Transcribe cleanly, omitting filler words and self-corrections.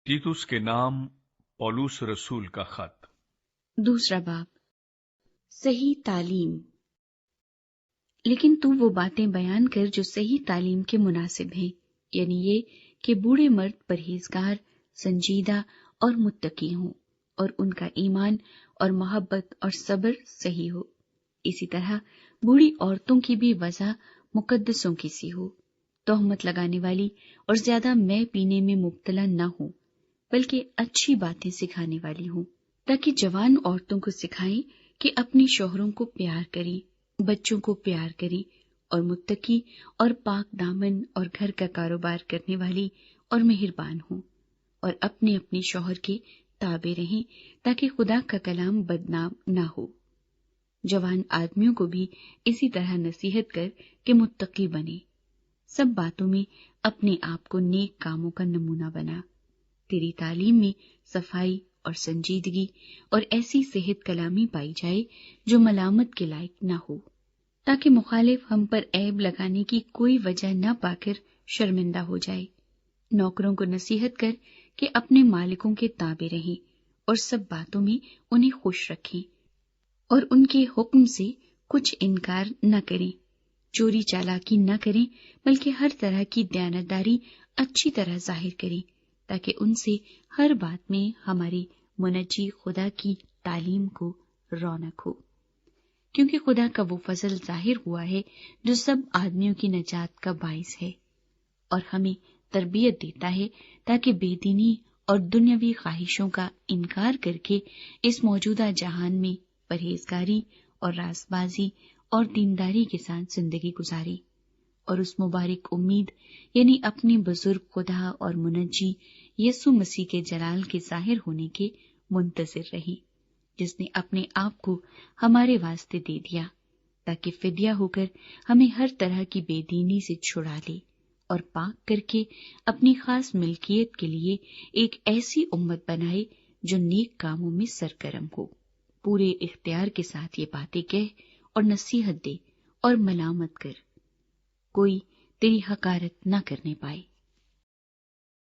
تیتس کے نام پولس رسول کا خط۔ دوسرا باب، صحیح تعلیم۔ لیکن تو وہ باتیں بیان کر جو صحیح تعلیم کے مناسب ہیں، یعنی یہ کہ بوڑھے مرد پرہیزگار، سنجیدہ اور متقی ہوں، اور ان کا ایمان اور محبت اور صبر صحیح ہو۔ اسی طرح بوڑھی عورتوں کی بھی وضع مقدسوں کی سی ہو، تہمت لگانے والی اور زیادہ مے پینے میں مبتلا نہ ہو، بلکہ اچھی باتیں سکھانے والی ہوں، تاکہ جوان عورتوں کو سکھائیں کہ اپنے شوہروں کو پیار کریں، بچوں کو پیار کریں، اور متقی اور پاک دامن اور گھر کا کاروبار کرنے والی اور مہربان ہوں، اور اپنے اپنے شوہر کے تابع رہیں، تاکہ خدا کا کلام بدنام نہ ہو۔ جوان آدمیوں کو بھی اسی طرح نصیحت کر کہ متقی بنے، سب باتوں میں اپنے آپ کو نیک کاموں کا نمونہ بنا، تیری تعلیم میں صفائی اور سنجیدگی اور ایسی صحت کلامی پائی جائے جو ملامت کے لائق نہ ہو، تاکہ مخالف ہم پر عیب لگانے کی کوئی وجہ نہ پا کر شرمندہ ہو جائے۔ نوکروں کو نصیحت کر کہ اپنے مالکوں کے تابع رہیں اور سب باتوں میں انہیں خوش رکھیں، اور ان کے حکم سے کچھ انکار نہ کریں، چوری چالاکی نہ کریں، بلکہ ہر طرح کی دیانتداری اچھی طرح ظاہر کریں، تاکہ ان سے ہر بات میں ہماری منجی خدا کی تعلیم کو رونق ہو، کیونکہ خدا کا وہ فضل ظاہر ہوا ہے جو سب آدمیوں کی نجات کا باعث ہے، اور ہمیں تربیت دیتا ہے تاکہ بے دینی اور دنیاوی خواہشوں کا انکار کر کے اس موجودہ جہان میں پرہیزگاری اور راست بازی اور دینداری کے ساتھ زندگی گزارے، اور اس مبارک امید یعنی اپنے بزرگ خدا اور منجی یسوع مسیح کے جلال کے ظاہر ہونے کے منتظر رہے، جس نے اپنے آپ کو ہمارے واسطے دے دیا تاکہ فدیہ ہو کر ہمیں ہر طرح کی بے دینی سے چھڑا لے اور پاک کر کے اپنی خاص ملکیت کے لیے ایک ایسی امت بنائے جو نیک کاموں میں سرگرم ہو۔ پورے اختیار کے ساتھ یہ باتیں کہہ اور نصیحت دے اور ملامت کر، کوئی تیری حقارت نہ کرنے پائے۔